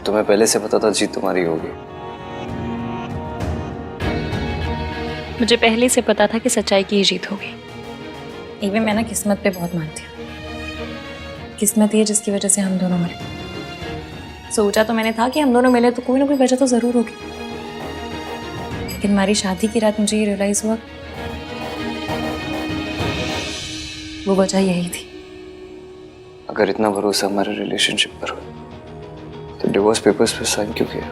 तुम्हें पहले से पता था जीत तुम्हारी होगी? मुझे पहले से पता था कि सच्चाई की ही जीत होगी। इवन मैं ना किस्मत पे बहुत मानती हूँ। किस्मत ही है जिसकी वजह से हम दोनों मिले। सोचा तो मैंने था कि हम दोनों मिले तो कोई ना कोई वजह तो जरूर होगी, लेकिन हमारी शादी की रात मुझे ये रियलाइज हुआ वो वजह यही थी। अगर इतना भरोसा हमारे रिलेशनशिप पर हो तो डिवोर्स पेपर्स पे साइन क्यों किया?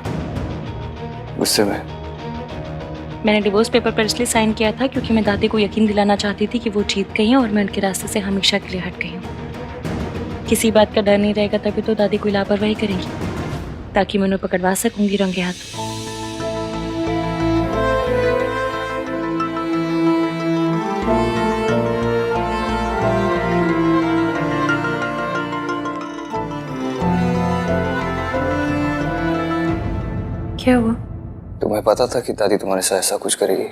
गुस्से में? मैंने डिवोर्स पेपर पर इसलिए साइन किया था क्योंकि मैं दादी को यकीन दिलाना चाहती थी कि वो जीत गई हैं और मैं उनके रास्ते से हमेशा के लिए हट गई हूँ। किसी बात का डर नहीं रहेगा तभी तो दादी कोई लापरवाही करेंगी, ताकि मैं उन्हें पकड़वा सकूंगी रंगे हाथ। क्या हुआ? तुम्हें पता था कि दादी तुम्हारे साथ ऐसा कुछ करेगी?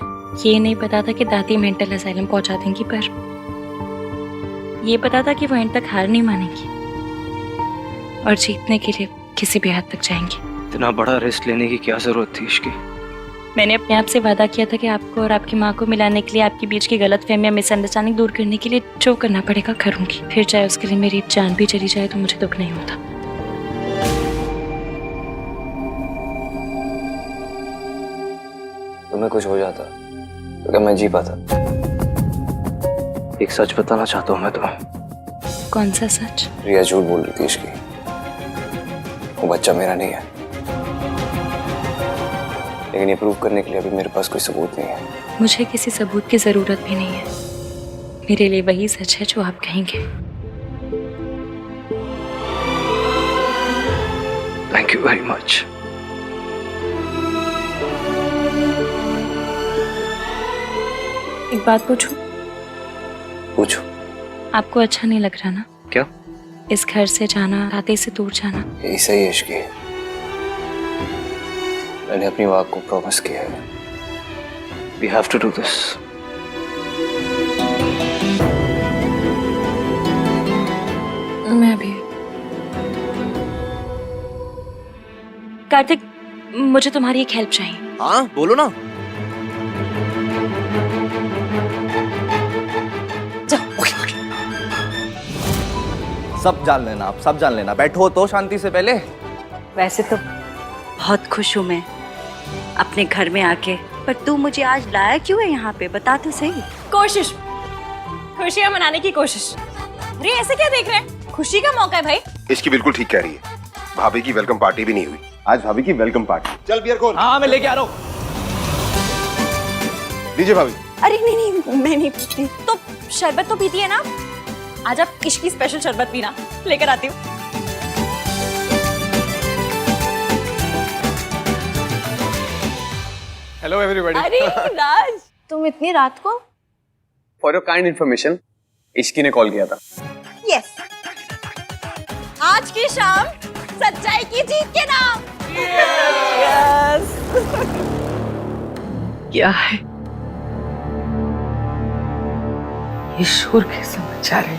ये नहीं पता था कि दादी मेंटल असाइलम पहुंचा देंगी, पर ये पता था कि वो एंड तक हार नहीं मानेंगी और जीतने के लिए किसी भी हद तक जाएंगी। इतना बड़ा रिस्क लेने की क्या जरूरत थी इसकी? मैंने अपने आप से वादा किया था कि आपको और आपकी माँ को मिलाने के लिए, आपके बीच की गलतफहमियां, मिसअंडरस्टैंडिंग दूर करने के लिए जो करना पड़ेगा करूंगी। फिर चाहे उसके लिए मेरी जान भी चली जाए तो मुझे दुख नहीं होता। तुम्हें कुछ हो जाता तो क्या मैं जी पाता? एक सच बताना चाहता हूँ मैं तुम्हें। कौन सा सच? रिया झूठ बोल रही थी इसकी। वो बच्चा मेरा नहीं है, लेकिन ये प्रूव करने के लिए अभी मेरे पास कोई सबूत नहीं है। मुझे किसी सबूत की जरूरत भी नहीं है। मेरे लिए वही सच है जो आप कहेंगे। Thank you very much. एक बात पूछूं? पूछो। आपको अच्छा नहीं लग रहा ना? क्या? इस घर से जाना, दादी से दूर जाना। यही सही है इश्की। मैंने अपनी वाक को प्रॉमिस किया है। We have to do this. मैं भी। कार्तिक, मुझे तुम्हारी एक हेल्प चाहिए। हाँ बोलो ना। सब जान लेना, आप सब जान लेना। बैठो तो शांति से पहले। वैसे तो बहुत खुश हूँ मैं अपने घर में आके, पर तू मुझे आज लाया क्यों है यहाँ पे, बता तो सही। कोशिश, खुशियाँ मनाने की कोशिश। अरे ऐसे क्या देख रहे हैं? खुशी का मौका है भाई। इसकी बिल्कुल ठीक कह रही है। भाभी की वेलकम पार्टी भी नहीं हुई। आज भाभी की वेलकम पार्टी। चल बियर खोल। हाँ मैं लेके आ रहा हूँ। लीजिए भाभी। अरे नहीं नहीं, मैं नहीं पीती। तो शरबत तो पीती है ना? आज आप इश्की स्पेशल शरबत पीना, लेकर आती हूँ। Hello everybody. अरे राज, तुम इतनी रात को? For your kind information, Ishki ने कॉल किया था। यस, आज की शाम सच्चाई की जीत के नाम। यस। क्या है ये शोर? कैसे मचा रहे?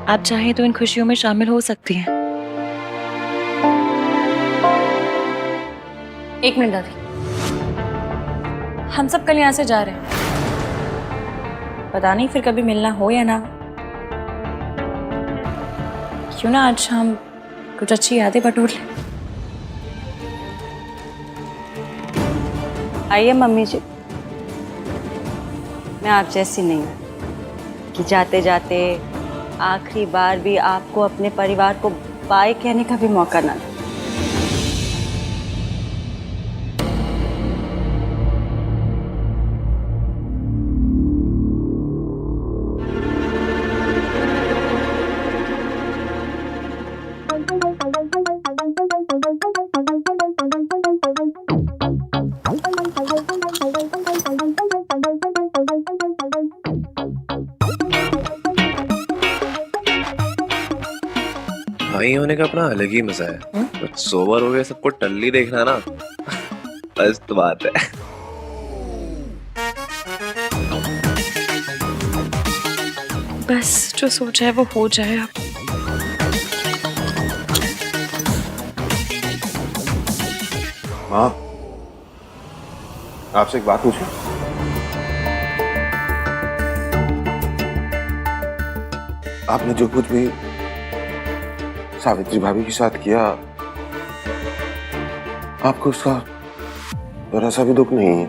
आप चाहें तो इन खुशियों में शामिल हो सकती हैं। एक मिनट दादी, हम सब कल यहाँ से जा रहे हैं। पता नहीं फिर कभी मिलना हो या ना। क्यों ना आज हम कुछ अच्छी यादें बटोर लें। आइए मम्मी जी, मैं आप जैसी नहीं हूँ कि जाते जाते आखिरी बार भी आपको अपने परिवार को बाय कहने का भी मौका ना दे। भाई होने का अपना अलग ही मजा है। कुछ सोबर हो गए सबको टल्ली देखना ना मस्त बात है। बस जो सोचा है वो हो जाए अब। माँ, आपसे एक बात पूछूं? आपने जो कुछ भी सावित्री भाभी के साथ किया, आपको उसका जरा सा भी दुख नहीं है?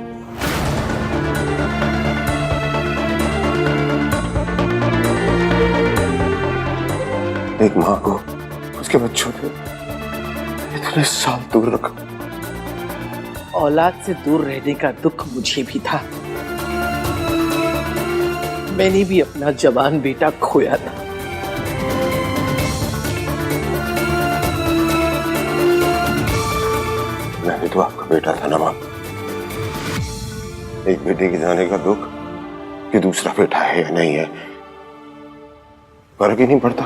एक माँ को उसके बच्चों से इतने साल दूर रखा। औलाद से दूर रहने का दुख मुझे भी था। मैंने भी अपना जवान बेटा खोया था। मैं भी तो आपका बेटा था ना माँ। एक बेटे के जाने का दुख कि दूसरा बेटा है या नहीं है, फर्क ही नहीं पड़ता।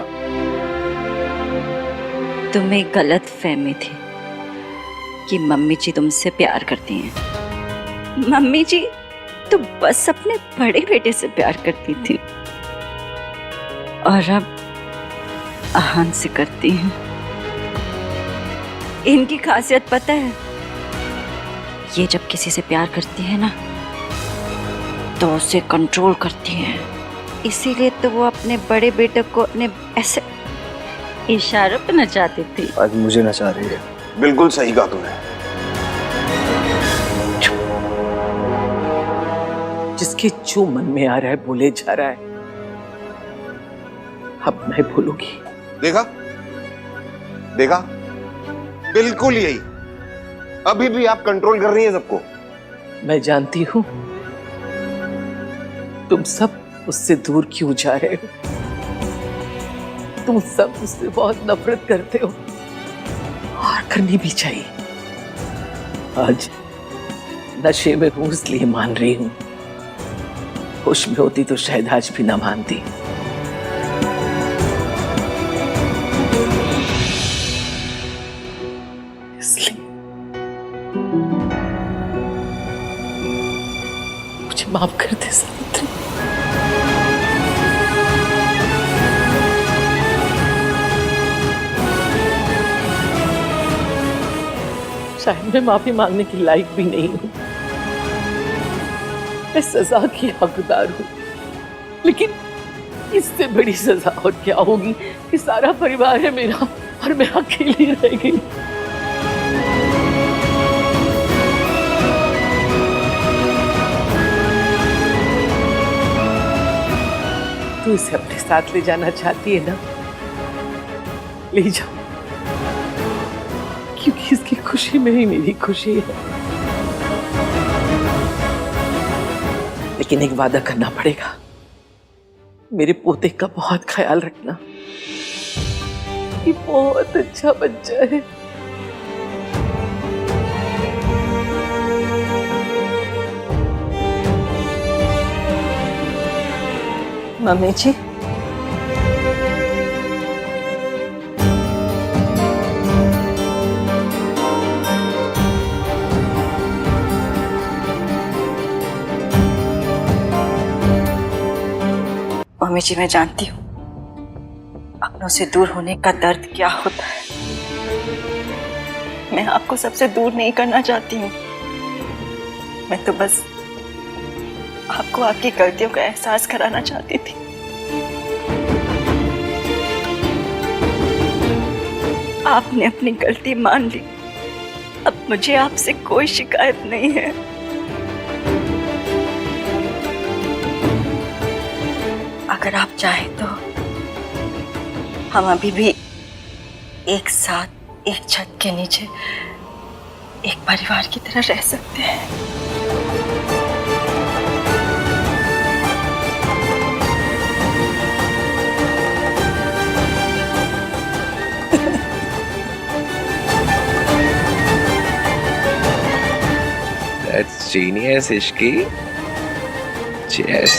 तुम्हें गलत फहमी थी कि मम्मी जी तुमसे प्यार करती हैं। मम्मी जी तो बस अपने बड़े बेटे से प्यार करती थी और अब आहान से करती हैं। इनकी खासियत पता है, ये जब किसी से प्यार करती है ना तो उसे कंट्रोल करती है। इसीलिए तो वो अपने बड़े बेटे को अपने ऐसे इशारों पे नचाती थी। आज मुझे नचा रही है। बिल्कुल सही कहा तुमने। जिसके जो मन में आ रहा है बोले जा रहा है। अब मैं बोलूंगी। देखा देखा, बिल्कुल यही। अभी भी आप कंट्रोल कर रही हैं सबको। मैं जानती हूं तुम सब उससे दूर क्यों जा रहे हो। तुम सब उससे बहुत नफरत करते हो और करनी भी चाहिए। आज नशे में हूं इसलिए मान रही हूं, होश में होती तो शायद आज भी ना मानती। इसलिए मुझे माफ कर दे सावित्री। शायद मैं माफी मांगने की लायक भी नहीं हूं, मैं सजा की हकदार हूं, लेकिन इससे बड़ी सजा और क्या होगी कि सारा परिवार है मेरा और मैं अकेली रह गई। तू इसे अपने साथ ले जाना चाहती है ना, ले जाओ, क्योंकि इसकी खुशी में ही मेरी खुशी है। लेकिन एक वादा करना पड़ेगा, मेरे पोते का बहुत ख्याल रखना। ये बहुत अच्छा बच्चा है। मम्मी जी, मम्मी जी मैं जानती हूँ अपनों से दूर होने का दर्द क्या होता है। मैं आपको सबसे दूर नहीं करना चाहती हूँ। मैं तो बस आपको आपकी गलतियों का एहसास कराना चाहती थी। आपने अपनी गलती मान ली, अब मुझे आपसे कोई शिकायत नहीं है। अगर आप चाहें तो हम अभी भी एक साथ एक छत के नीचे एक परिवार की तरह रह सकते हैं। That's genius, Ishki. Cheers.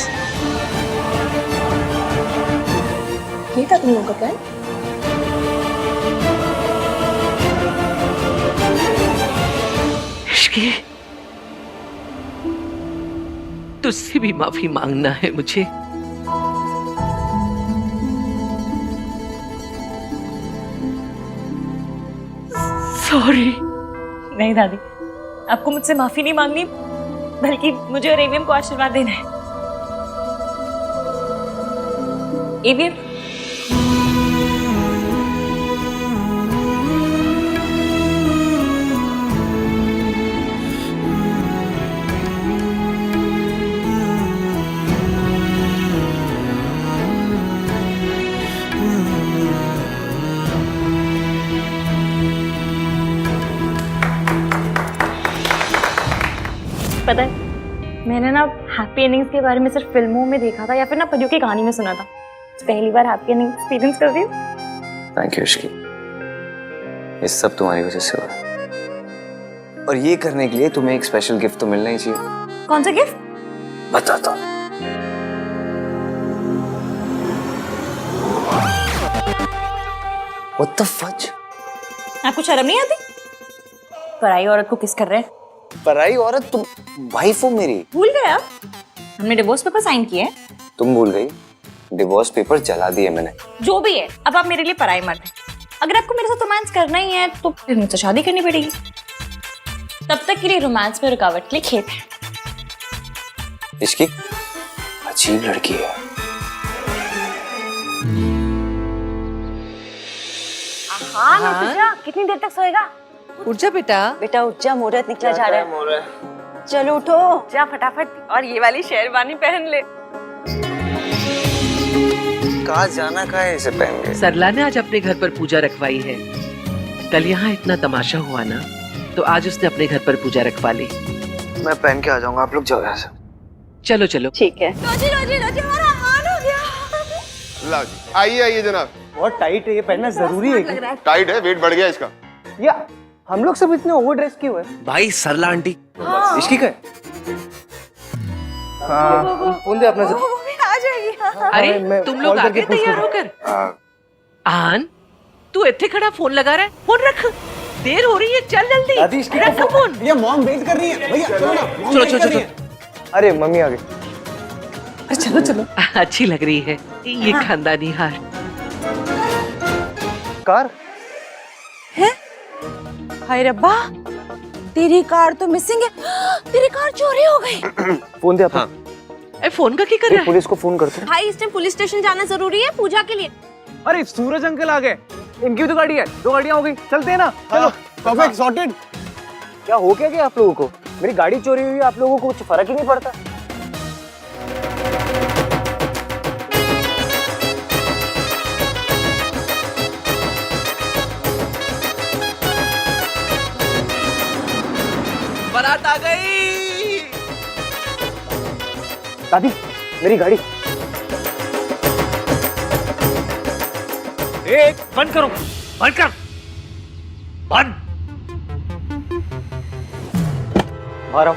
ये था तुम लोगों का प्लान? इश्की, तुझसे भी माफी मांगना है मुझे। सॉरी। नहीं दादी, आपको मुझसे माफी नहीं मांगनी, बल्कि मुझे और एवीएम को आशीर्वाद देना है। एवीएम, पता है मैंने ना हैप्पी एंडिंग्स के बारे में सिर्फ फिल्मों में देखा था या फिर ना परियों की कहानी में सुना था। पहली बार हैप्पी एंडिंग एक्सपीरियंस कर रही हूँ। थैंक यू इश्की, ये सब तुम्हारी वजह से हुआ। और ये करने के लिए तुम्हें एक स्पेशल गिफ्ट तो मिलना ही चाहिए। कौन सा गिफ्ट? बताता हूँ। What the fudge? आपको शर्म नहीं आती? पराई औरत को किस कर रहे हैं? पराई औरत? तुम वाइफ हो मेरी। भूल गए आप? हमने डिवोर्स पेपर साइन किए हैं। तुम भूल गई? डिवोर्स पेपर जला दिए मैंने। जो भी है, अब आप मेरे लिए पराई मर्द हैं। अगर आपको मेरे साथ रोमांस करना ही है तो फिर मुझसे शादी करनी पड़ेगी। तब तक के लिए रोमांस में रुकावट के लिए खेत है। इसकी अजीब लड़की है। हाँ, कितनी देर तक सोएगा? उठ जा बेटा। बेटा उठ जा, मुहूर्त निकला जा रहा है। चलो उठो। जा फटाफट, और ये वाली शेरवानी पहन ले। कहाँ जाना, कहाँ है इसे पहन के? सरला ने आज अपने घर पर पूजा रखवाई है। कल यहाँ इतना तमाशा हुआ ना, तो आज उसने अपने घर पर पूजा रखवा ली। मैं पहन के आ जाऊंगा, आप लोग जाओ यहाँ से। चलो चलो। ठीक है। रोजी हमारा हाल हो गया। ला जी, आइए आइए जनाब। बहुत टाइट है, ये पहनना जरूरी है क्या? टाइट है, वेट बढ़ गया इसका। या हम लोग सब इतने ओवर ड्रेस क्यों है? भाई सरला आंटी। इसकी क्या है? हाँ, फोन दे अपना से। वो भी आ जाएगी। अरे मैं तुम लोग कॉल आ करके गए पूछ तैयार लूँ। होकर? आन, तू इतने खड़ा फोन लगा रहा है? फोन रख, देर हो रही है, चल जल्दी। दादी इसकी रख फोन। ये मॉम वेट कर रही है। भैया चलो ना, मॉम चलो, वेट चलो, कर रही है। अरे मम्मी आ गई। अरे चलो चलो। अच्छी लग रही है ये खानदानी हार। कार हाय रब्बा, तेरी कार तो मिसिंग है। तेरी कार चोरी हो गई। फोन दे अपना। ए, फोन का क्या कर रहा है? पुलिस को फोन कर दो। भाई इस टाइम पुलिस स्टेशन जाना जरूरी है पूजा के लिए। अरे सूरज अंकल आ गए, इनकी भी तो गाड़ी है। 2 गाड़ियां हो गई, चलते हैं ना। चलो परफेक्ट सॉर्टेड। क्या हो क्या आप लोगों को? मेरी गाड़ी चोरी हुई, आप लोगों को कुछ फर्क ही नहीं पड़ता। बारात आ गई। दादी मेरी गाड़ी। बंद करो, बंद कर, बंद। बाहर आओ।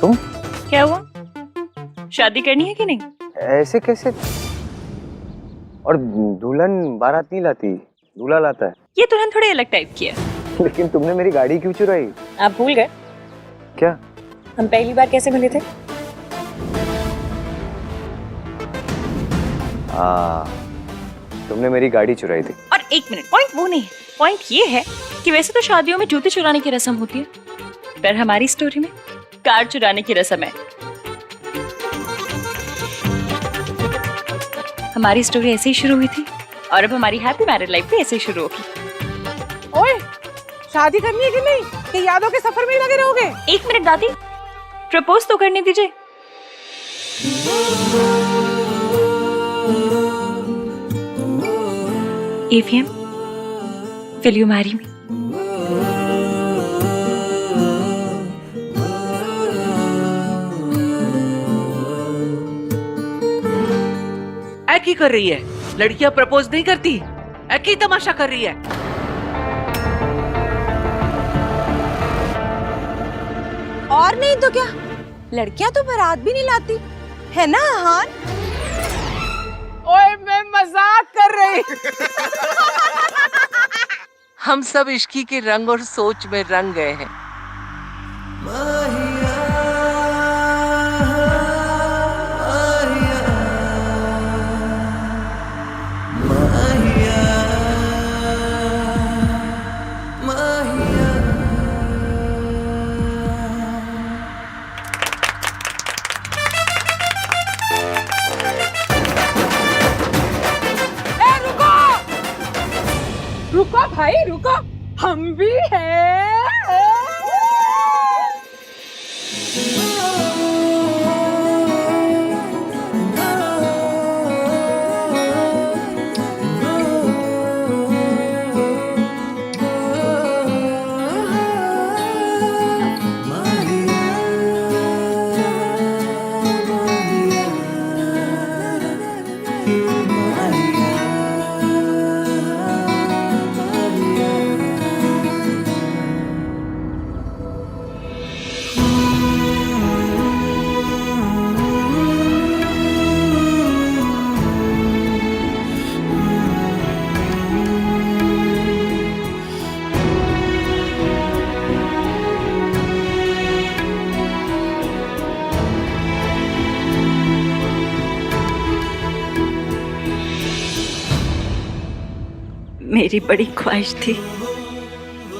तुम क्या हुआ? शादी करनी है कि नहीं? ऐसे कैसे? और दुल्हन बारात नहीं लाती, दूल्हा लाता है। ये दुल्हन थोड़ी अलग टाइप की है। लेकिन तुमने मेरी गाड़ी क्यों चुराई? आप भूल गए क्या? हम पहली बार कैसे मिले थे? तुमने मेरी गाड़ी चुराई थी। और एक मिनट, पॉइंट वो नहीं, पॉइंट ये है कि वैसे तो शादियों में जूते चुराने की रस्म होती है, पर हमारी स्टोरी में कार चुराने की रस्म है। हमारी स्टोरी ऐसे ही शुरू हुई थी और अब हमारी हैप्पी मैरिड लाइफ भी ऐसे ही शुरू होगी। ओए, शादी करनी है कि नहीं? कि यादों के सफर में ही लगे रहोगे? एक मिनट दादी, प्रपोज तो करने दीजिए। एवीएम, will you marry me? की कर रही है? लड़कियां प्रपोज नहीं करती, की तमाशा कर रही है। और नहीं तो क्या, लड़कियां तो बारात भी नहीं लाती है ना अहान? ओए मैं मजाक कर रही। हम सब इश्की के रंग और सोच में रंग गए हैं। रुको भाई रुको, हम भी हैं। मेरी बड़ी ख्वाहिश थी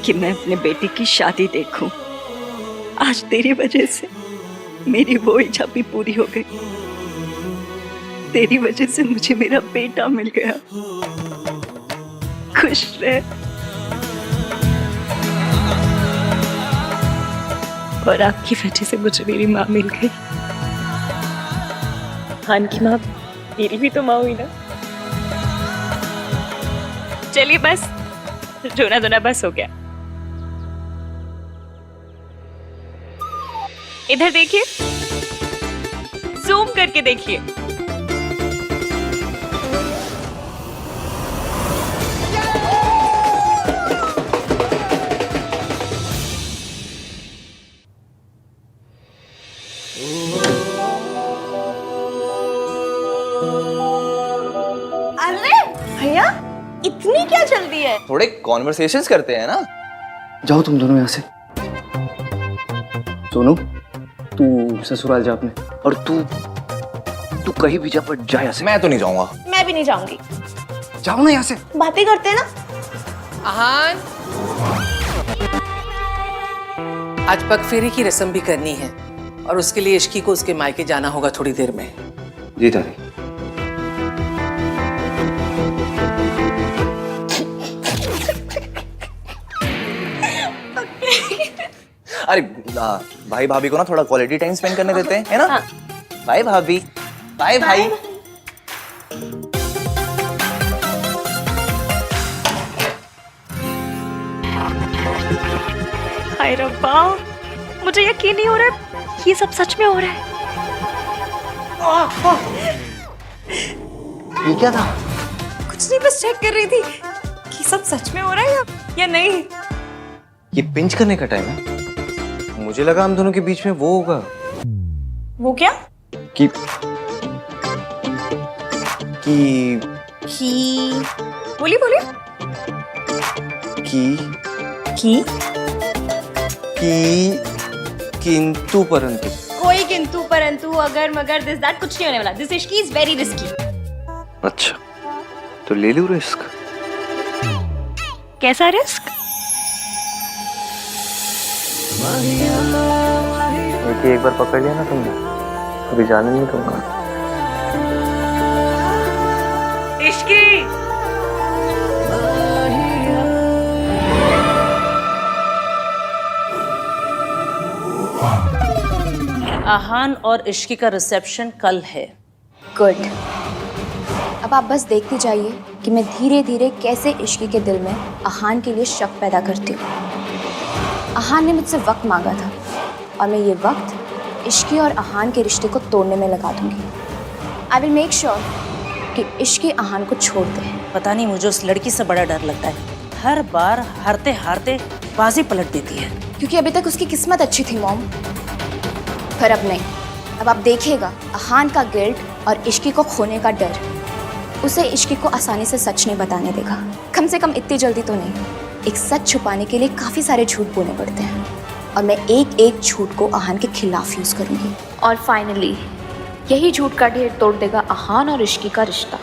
कि मैं अपने बेटे की शादी देखूं। आज तेरी वजह से मेरी वो इच्छा भी पूरी हो गई। तेरी वजह से मुझे मेरा बेटा मिल गया। खुश रह। और आपकी वजह से मुझे मेरी माँ मिल गई। खान की माँ मेरी भी तो माँ हुई ना। चलिए बस, रोना धोना बस हो गया। इधर देखिए, जूम करके देखिए। अरे भैया, इतनी क्या जल्दी है? थोड़े कॉन्वर्सेशंस करते हैं ना। जाओ तुम दोनों यहाँ से। सोनू, तू ससुराल जा अपने, और तू कहीं भी जा, पर जा यहाँ से। मैं तो नहीं जाऊंगा। मैं भी नहीं जाऊंगी। जाओ ना यहाँ से। बातें करते हैं ना। अहान, आज पगफेरे की रस्म भी करनी है और उसके लिए इश्की को उसके मायके जाना होगा थोड़ी देर में। जी दादी। अरे भाई भाभी को ना थोड़ा क्वालिटी टाइम स्पेंड करने देते हैं, है ना? हाँ। बाय भाभी, बाय भाई। हाय रब्बा, मुझे यकीन नहीं हो रहा है ये सब सच में हो रहा है। ये क्या था? कुछ नहीं, बस चेक कर रही थी कि सब सच में हो रहा है या नहीं। ये पिंच करने का टाइम है। मुझे लगा हम दोनों के बीच में वो होगा। वो क्या? कि बोलिए बोलिए। किंतु परंतु। कोई किंतु परंतु अगर मगर दिस दैट कुछ नहीं होने वाला। This Ishki is very risky. अच्छा, तो ले लूं रिस्क। कैसा रिस्क? एक बार पकड़ लिया ना तुमने, अभी जाने नहीं दूंगा। इश्की, अहान और इश्की का रिसेप्शन कल है। गुड। अब आप बस देखते जाइए कि मैं धीरे धीरे कैसे इश्की के दिल में अहान के लिए शक पैदा करती हूँ। अहान ने मुझसे वक्त मांगा था और मैं ये वक्त इश्की और अहान के रिश्ते को तोड़ने में लगा दूंगी। आई विल मेक श्योर कि इश्क आहान को छोड़ दे। पता नहीं मुझे उस लड़की से बड़ा डर लगता है। हर बार हारते हारते बाजी पलट देती है। क्योंकि अभी तक उसकी किस्मत अच्छी थी मॉम, पर अब नहीं। अब आप देखिएगा आहान का गिल्ट और इश्की को खोने का डर उसे इश्की को आसानी से सच नहीं बताने देगा। कम से कम इतनी जल्दी तो नहीं। एक सच छुपाने के लिए काफी सारे झूठ बोलने पड़ते हैं और मैं एक एक झूठ को आहान के खिलाफ यूज करूंगी। और फाइनली यही झूठ का ढेर तोड़ देगा आहान और इश्की का रिश्ता।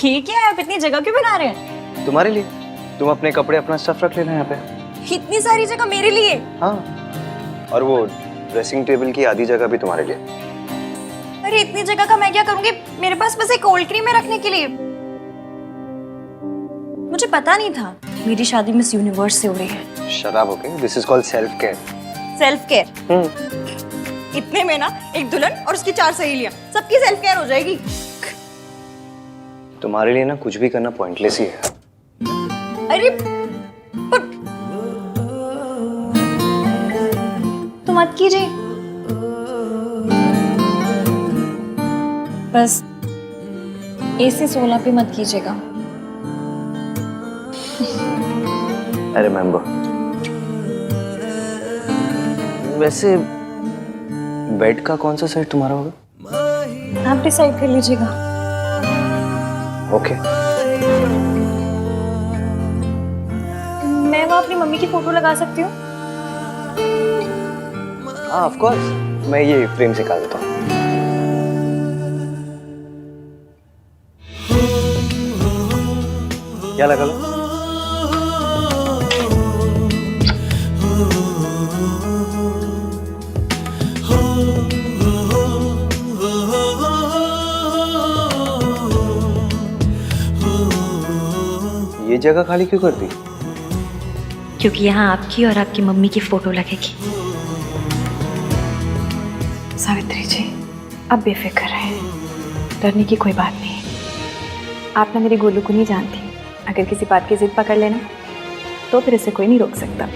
ये क्या है? आप इतनी जगह क्यों बना रहे हैं? तुम्हारे लिए। तुम अपने कपड़े अपना स्टफ रख लेना यहाँ पे। इतनी सारी जगह मेरे लिए? हाँ, और वो ड्रेसिंग टेबल की आधी जगह भी तुम्हारे लिए। अरे इतनी जगह का मैं क्या करूंगी? मेरे पास बस एक कोल्ड क्रीम है रखने के लिए। मुझे पता नहीं था मेरी शादी मिस यूनिवर्स से हो रही है। शराब okay, this is called self care. Self care? इतने में ना एक दुल्हन और उसकी 4 सहेलियां, सबकी सेल्फ केयर हो जाएगी। तुम्हारे लिए ना कुछ भी करना पॉइंटलेस ही है। अरे पर तो मत कीजिए, बस AC 16 पे मत कीजिएगा। I remember. वैसे बेड का कौन सा साइड तुम्हारा होगा? आप डिसाइड कर लीजिएगा। ओके। मैं वहाँ अपनी मम्मी की फोटो लगा सकती हूँ? हाँ ऑफ कोर्स, मैं ये फ्रेम से निकाल देता हूँ। क्या लगा लो? ये जगह खाली क्यों कर दी? क्योंकि यहाँ आपकी और आपकी मम्मी की फोटो लगेगी। सावित्री जी, अब बेफिक्र रहे, डरने की कोई बात नहीं। आप ना मेरे गोलू को नहीं जानती। अगर किसी बात की जिद पकड़ लेना तो फिर इसे कोई नहीं रोक सकता।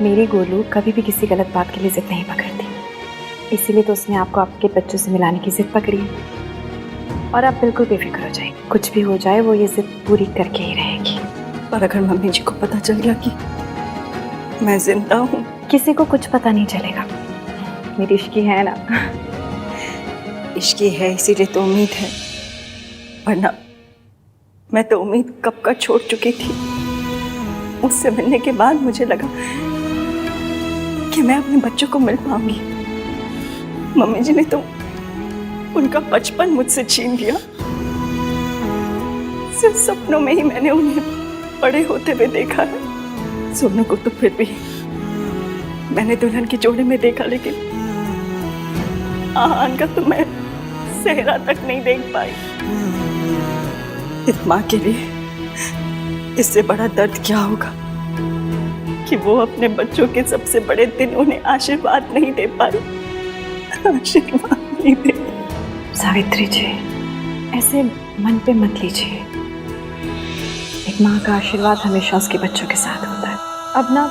मेरी गोलू कभी भी किसी गलत बात के लिए जिद नहीं पकड़ती, इसीलिए तो उसने आपको आपके बच्चों से मिलाने की जिद पकड़ी है। और आप बिल्कुल बेफिक्र हो जाए, कुछ भी हो जाए वो ये जिद पूरी करके ही रहेगी। पर अगर मम्मी जी को पता चल गया कि मैं जिंदा हूँ? किसी को कुछ पता नहीं चलेगा। मेरी इश्की है ना। इश्की है इसीलिए तो उम्मीद है, वरना मैं तो उम्मीद कब का छोड़ चुकी थी। उससे मिलने के बाद मुझे लगा कि मैं अपने बच्चों को मिल पाऊंगी। मम्मी जी ने तो उनका बचपन मुझसे छीन लिया। सिर्फ सपनों में ही मैंने उन्हें बड़े होते हुए देखा है। सोनू को तो फिर भी मैंने दुल्हन के जोड़े में देखा, लेकिन आहान का तो मैं सेहरा तक नहीं देख पाई। इस माँ के लिए इससे बड़ा दर्द क्या होगा कि वो अपने बच्चों के सबसे बड़े दिन उन्हें आशीर्वाद नहीं दे पाई। आशीर्वाद नहीं दे। सावित्री जी, ऐसे मन पे मत लीजिए। एक माँ का आशीर्वाद हमेशा उसके बच्चों के साथ होता है। अब ना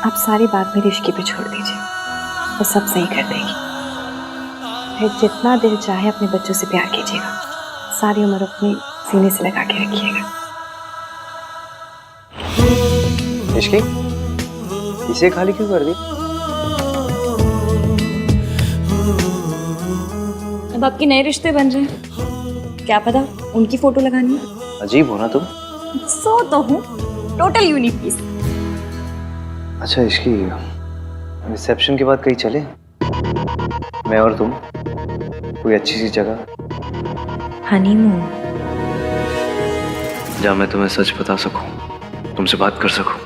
आप सारी बात मेरी इश्की पे छोड़ दीजिए, वो सब सही कर देगी। फिर जितना दिल चाहे अपने बच्चों से प्यार कीजिएगा, सारी उम्र अपने सीने से लगा के रखिएगा। इश्की, इसे खाली क्यों कर दी? अब आपके नए रिश्ते बन रहे हैं, क्या पता उनकी फोटो लगानी है। अजीब हो ना तुम। सो तो हूँ, टोटल यूनिक पीस। अच्छा इश्की, रिसेप्शन के बाद कहीं चले, मैं और तुम, कोई अच्छी सी जगह। हनीमून। जहाँ मैं तुम्हें सच बता सकूं, तुमसे बात कर सकूं।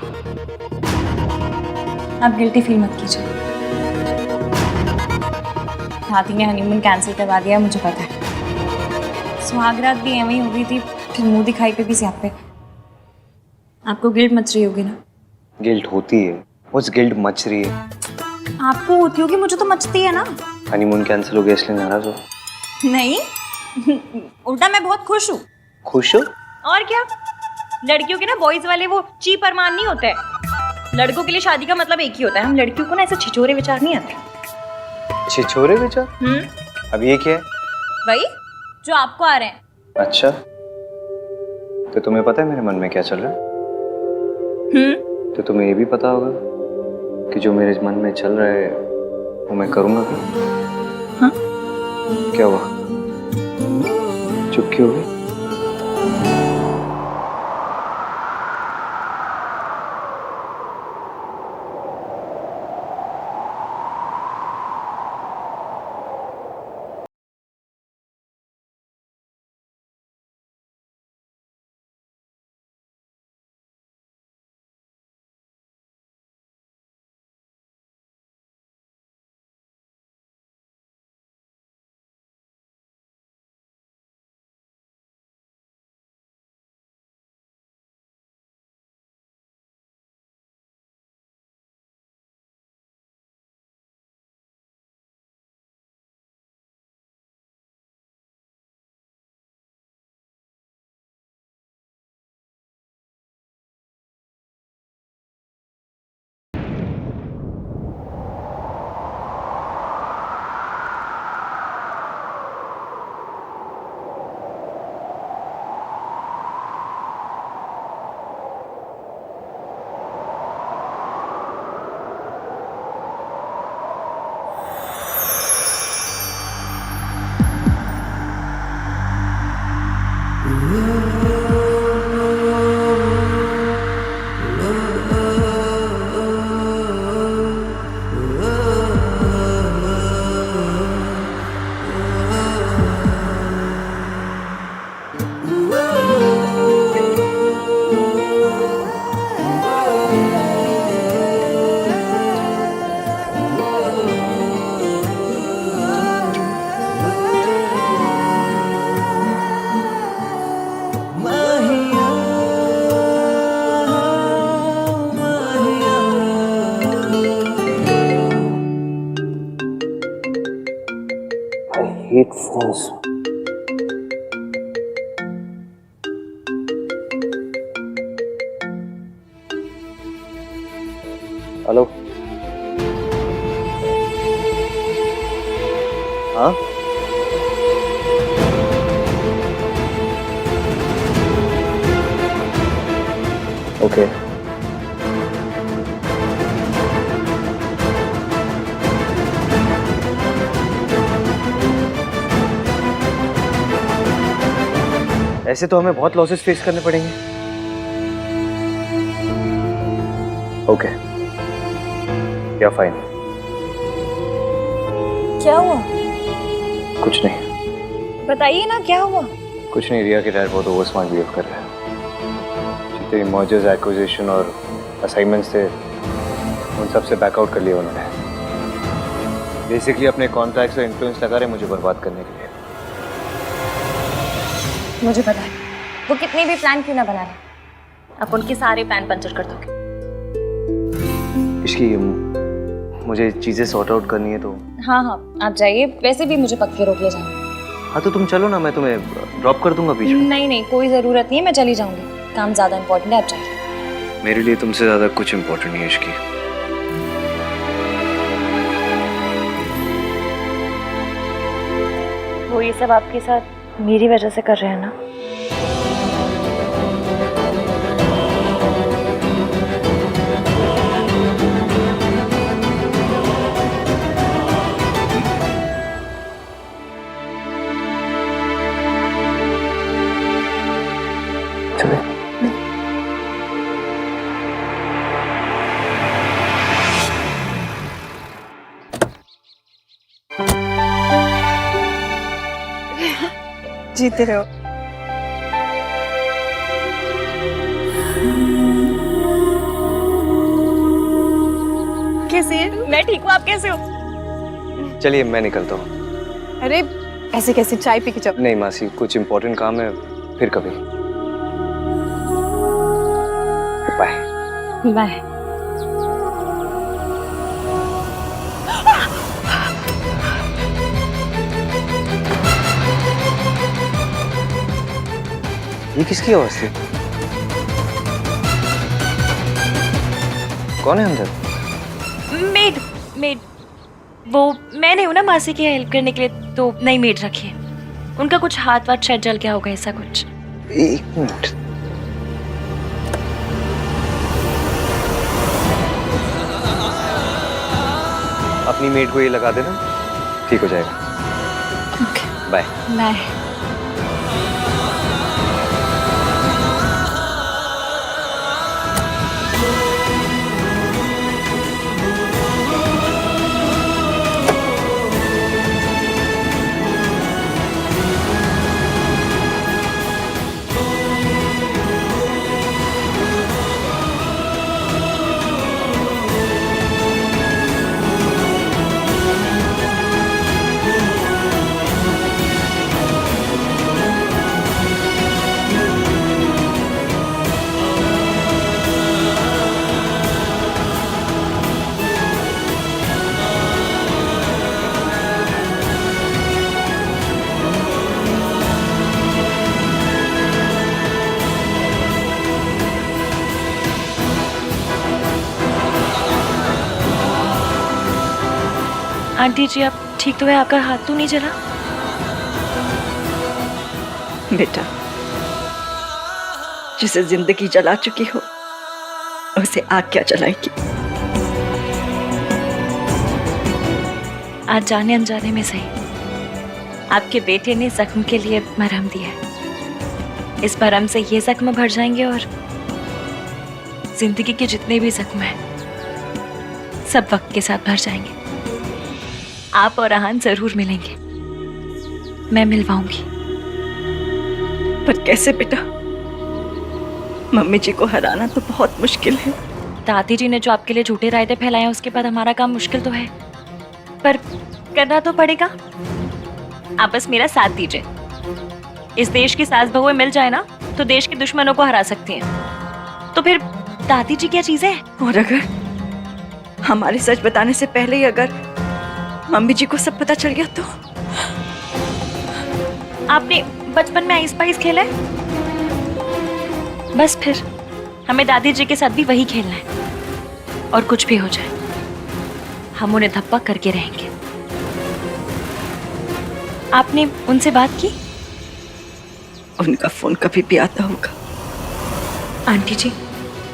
आप गिल्टी फील मत कीजिए। हाथी ने हनीमून कैंसिल करवा दिया, मुझे पता है। सुहागरात भी एवं ही हो गई थी, फिर मुंह दिखाई पे भी स्यापे। आपको गिल्ट मच रही होगी ना? गिल्ट होती है, उस गिल्ट मच रही है। आपको होती होगी, मुझे तो मचती है ना। हनीमून कैंसिल हो गया इसलिए नाराज हो? नहीं, उल्टा मैं बहुत खुश हूँ। खुश हो? और क्या, लड़कियों के ना बॉयज वाले वो चीप अरमान नहीं होते। लड़कों के लिए शादी का मतलब एक ही होता है। हम लड़कियों को ना ऐसे छिछोरे विचार नहीं आते। छिछोरे विचार? अब ये क्या है? वही जो आपको आ रहे हैं। अच्छा, तो तुम्हें पता है मेरे मन में क्या चल रहा है? तो तुम्हें ये भी पता होगा कि जो मेरे मन में चल रहा है वो मैं करूंगा क्या? हाँ? क्या हुआ? चुप क्यों हो गई? Headphones. हेलो। हाँ? ओके। ऐसे तो हमें बहुत लॉसेस फेस करने पड़ेंगे। ओके, या फाइन। क्या हुआ? कुछ नहीं। बताइए ना क्या हुआ? कुछ नहीं, रिया के डैड बहुत ओवर स्मार्ट बिहेव कर रहे हैं। जितने मर्जर्स, एक्विजिशन और असाइनमेंट्स थे उन सब से बैकआउट कर लिया उन्होंने। बेसिकली अपने कॉन्ट्रैक्ट्स और इन्फ्लुएंस लगा रहे मुझे बर्बाद करने के लिए। मुझे पता है वो कितनी भी प्लान क्यों ना बना रहे, आप उनके सारे प्लान पंचर कर दोगे। इसकी मुझे चीजें सॉर्ट आउट करनी है तो। हाँ हाँ आप जाइए, वैसे भी मुझे पक्के रोक ले जाना। हाँ तो तुम चलो ना, मैं तुम्हें ड्रॉप कर दूंगा बीच में। नहीं नहीं कोई जरूरत नहीं है, मैं चली जाऊंगी, काम ज्यादा इम्पोर्टेंट है, आप जाइए। मेरे लिए तुमसे ज्यादा कुछ इम्पोर्टेंट नहीं है इसकी। वो ये सब आपके साथ मेरी वजह से कर रहे हैं ना? जीते रहो। कैसे है? मैं ठीक हूँ, आप कैसे हो? चलिए मैं निकलता हूँ। अरे ऐसे कैसे, चाय पी के जाओ। नहीं मासी, कुछ इम्पोर्टेंट काम है, फिर कभी। Bye bye. ये किसकी आवाज थी? कौन है अंदर? Maid maid. वो मैं नहीं हूं ना मासी की हेल्प करने के लिए, तो नई मेड रखी है। उनका कुछ हाथ वाथ शायद जल गया होगा, ऐसा कुछ। एक मिनट, अपनी मेड को ये लगा देना, ठीक हो जाएगा। Bye bye. आंटी जी, आप ठीक तो है? आपका हाथ तो नहीं जला? बेटा, जिसे जिंदगी जला चुकी हो उसे आग क्या जलाएगी? आज जाने अनजाने में सही, आपके बेटे ने जख्म के लिए मरहम दिया है। इस मरहम से ये जख्म भर जाएंगे और जिंदगी के जितने भी जख्म हैं सब वक्त के साथ भर जाएंगे। आप और अहान जरूर मिलेंगे, मैं मिलवाऊंगी। पर कैसे बेटा? मम्मी जी को हराना तो बहुत मुश्किल है। दादी जी ने जो आपके लिए झूठे रायते फैलाए हैं, उसके बाद हमारा काम मुश्किल तो है, पर करना तो पड़ेगा। आप बस मेरा साथ दीजिए। इस देश की सास बहुएं मिल जाए ना, तो देश के दुश्मनों को हरा सकती हैं। तो फिर दादी जी क्या चीज है? और अगर हमारे सच बताने से पहले ही अगर मम्मी जी को सब पता चल गया तो? आपने बचपन में आइस पाइस खेला है? बस फिर हमें दादी जी के साथ भी वही खेलना है। और कुछ भी हो जाए, हम उन्हें धप्पा करके रहेंगे। आपने उनसे बात की? उनका फोन कभी भी आता होगा। आंटी जी,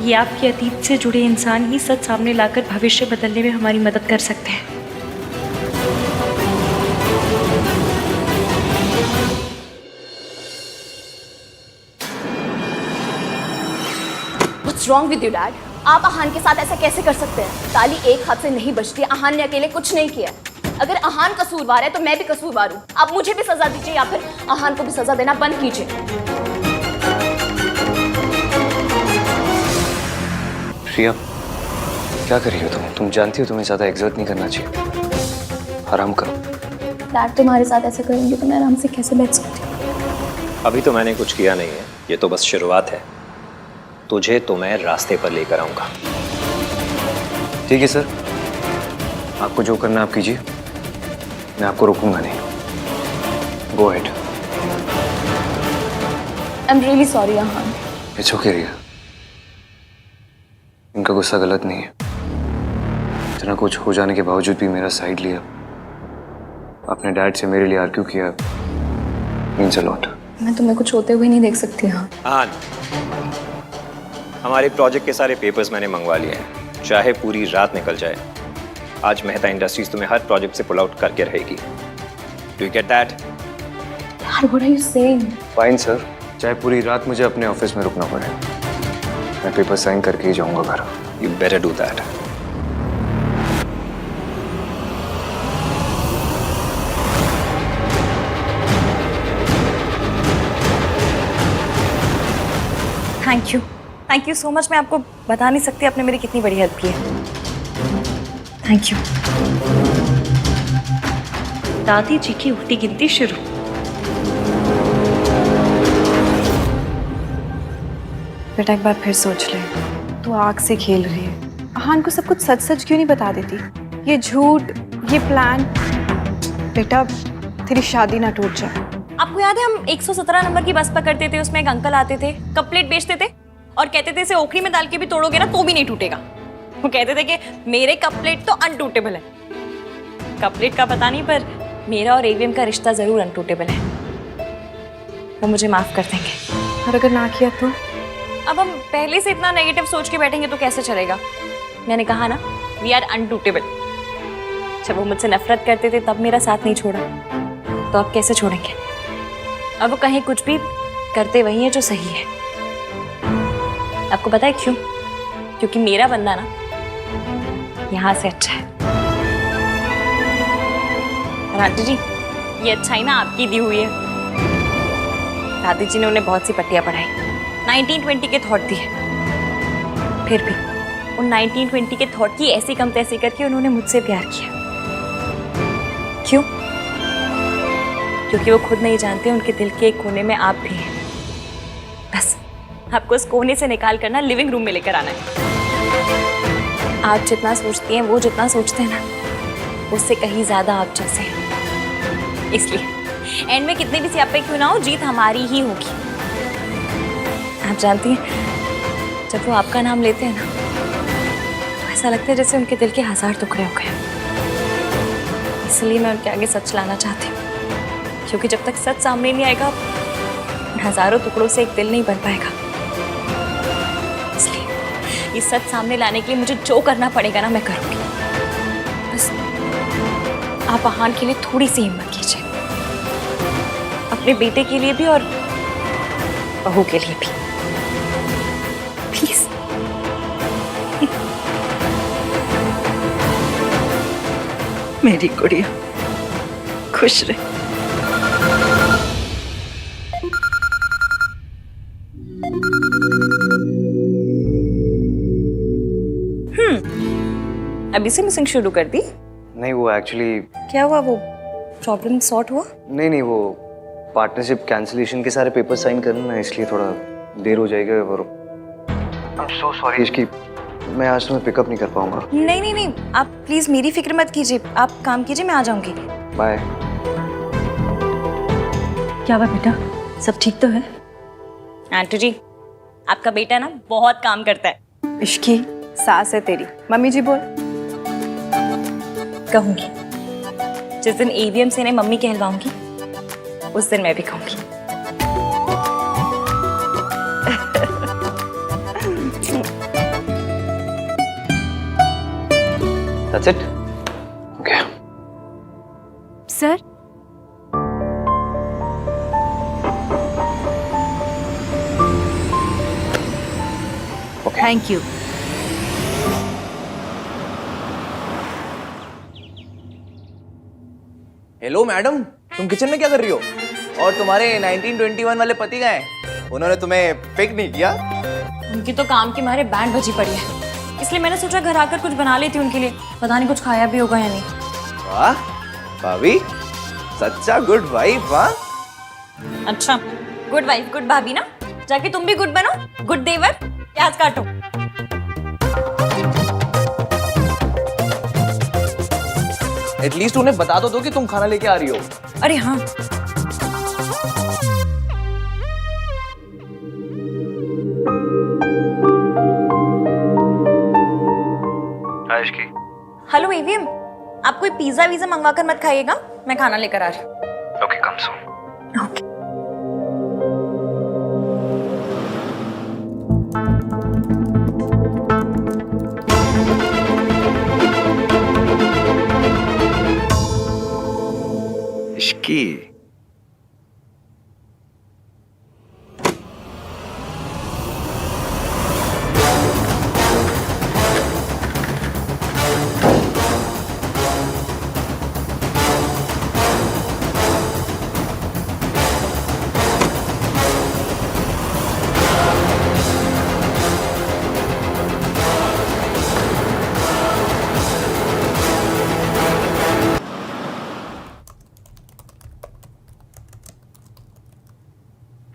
ये आपके अतीत से जुड़े इंसान ही सच सामने लाकर भविष्य बदलने में हमारी मदद कर सकते हैं। What's wrong with you, Dad? आप अहान के साथ ऐसा कैसे कर सकते हैं? ताली एक हाथ से नहीं बजती। अहान ने अकेले कुछ नहीं किया। अगर अहान कसूरवार है तो मैं भी कसूरवार हूँ। आप मुझे भी सजा दीजिए या फिर अहान को भी सजा देना बंद कीजिए। प्रिया, क्या कर रही हो तुम? तुम जानती हो तुम्हें ज्यादा एग्जर्ट नहीं करना चाहिए। आराम करो। डैड, तुम्हारे साथ ऐसा करूंगी तो मैं आराम से कैसे बैठ सकती हूँ? अभी तो मैंने कुछ किया नहीं है, ये तो बस शुरुआत है। तुझे तो मैं रास्ते पर लेकर आऊंगा। ठीक है सर, आपको जो करना आप कीजिए, मैं आपको रोकूंगा नहीं। Go ahead. I am really sorry Ahaan. It's okay Riya, इनका गुस्सा गलत नहीं है। इतना कुछ हो जाने के बावजूद भी मेरा साइड लिया, अपने डैड से मेरे लिए आर्ग्यू किया, मीन्स अ लॉट। मैं तुम्हें कुछ होते हुए नहीं देख सकती। हाँ, हमारे प्रोजेक्ट के सारे पेपर्स मैंने मंगवा लिए हैं, चाहे पूरी रात निकल जाए। आज मेहता इंडस्ट्रीज तुम्हें हर प्रोजेक्ट से पुल आउट करके रहेगी। Do you get that? यार, what are you saying? Fine sir, चाहे पूरी रात मुझे अपने ऑफिस में रुकना पड़े, मैं पेपर साइन करके ही जाऊंगा घर। You better do that. Thank you so much. मैं आपको बता नहीं सकती आपने मेरी कितनी बड़ी हेल्प की है। Thank you. दादी जी की उल्टी गिनती शुरू। बेटा, एक बार फिर सोच ले। तू आग से खेल रही है। अहान को सब कुछ सच सच क्यों नहीं बता देती? ये झूठ, ये प्लान। बेटा, तेरी शादी ना टूट जाए। आपको याद है हम 117 नंबर की बस पकड़ते थे, उसमें एक अंकल आते थे, कप प्लेट बेचते थे और कहते थे इसे ओखरी में डाल के भी तोड़ोगे ना तो भी नहीं टूटेगा। वो कहते थे कि मेरे कप प्लेट तो अनटूटेबल है। कपलेट का पता नहीं, पर मेरा और एवीएम का रिश्ता जरूर अनटूटेबल है। वो मुझे माफ कर देंगे। और अगर ना किया तो? अब हम पहले से इतना नेगेटिव सोच के बैठेंगे तो कैसे चलेगा? मैंने कहा ना, वी आर अनटूटेबल। जब वो मुझसे नफरत करते थे तब मेरा साथ नहीं छोड़ा, तो अब कैसे छोड़ेंगे? अब वो कहीं कुछ भी करते वही है जो सही है। आपको पता है क्यों? क्योंकि मेरा बंदा ना यहाँ से अच्छा है। और आंटी जी, ये अच्छाई ना आपकी दी हुई है। दादी जी ने उन्हें बहुत सी पट्टियां पढ़ाई, 1920 के थॉट दिए, फिर भी उन 1920 के थॉट की ऐसी कम तैसी करके उन्होंने मुझसे प्यार किया। क्यों? क्योंकि वो खुद नहीं जानते उनके दिल के एक कोने में आप भी हैं। बस आपको उस कोने से निकाल कर ना लिविंग रूम में लेकर आना है। आप जितना सोचती हैं, वो जितना सोचते हैं ना, उससे कहीं ज्यादा आप जैसे हैं। इसलिए एंड में कितने भी सियापे क्यों ना हो, जीत हमारी ही होगी। आप जानती हैं, जब वो आपका नाम लेते हैं ना, तो ऐसा लगता है जैसे उनके दिल के 1000 टुकड़े हो गए। इसलिए मैं उनके आगे सच लाना चाहती हूँ, क्योंकि जब तक सच सामने नहीं आएगा, हजारों टुकड़ों से एक दिल नहीं बन पाएगा। इसलिए इस सच सामने लाने के लिए मुझे जो करना पड़ेगा ना, मैं करूँगी। बस आप आहान के लिए थोड़ी सी हिम्मत कीजिए, अपने बेटे के लिए भी और बहू के लिए भी, प्लीज। मेरी गुड़िया खुश रहे। अभी से मिसिंग शुरू कर दी? नहीं, वो एक्चुअली क्या हुआ? वो प्रॉब्लम सॉर्ट हुआ? नहीं, वो पार्टनरशिप कैंसिलेशन के सारे पेपर साइन करना ना, इसलिए थोड़ा देर हो जाएगा। और आई एम सो सॉरी इसकी, मैं आज तुम्हें पिकअप नहीं कर पाऊंगा। नहीं, आप प्लीज मेरी फिक्र मत कीजिए, आप काम कीजिए, मैं आ जाऊंगी। बाय। क्या हुआ बेटा, सब ठीक तो है? आंटी जी, आपका बेटा ना बहुत काम करता है। इश्की सास है तेरी, मम्मी जी बोल। कहूंगी, जिस दिन एवीएम से इन्हें मम्मी कहलवाऊंगी, उस दिन मैं भी कहूंगी। That's it? Okay. Sir, thank you. Hello madam, तुम किचन में क्या कर रही हो? और तुम्हारे 1921 वाले पति गए, उन्होंने तुम्हें पिक नहीं किया? उनकी तो काम के मारे बैंड बजी पड़ी है, इसलिए मैंने सोचा घर आकर कुछ बना लेती हूँ उनके लिए। पता नहीं कुछ खाया भी होगा या नहीं। वाह भाभी, सच्चा गुड वाइफ। वाह, अच्छा, गुड वाइफ गुड भाभी ना, जाके तुम भी गुड बनो। गुड देवर, प्याज काटो। एटलीस्ट उन्हें बता तो दो कि तुम खाना लेके आ रही हो। अरे हाँ, हेलो एवीएम, आप कोई पिज्जा वीजा मंगवा कर मत खाइएगा, मैं खाना लेकर आ रही हूँ। Okay, come soon. Okay. Ishki,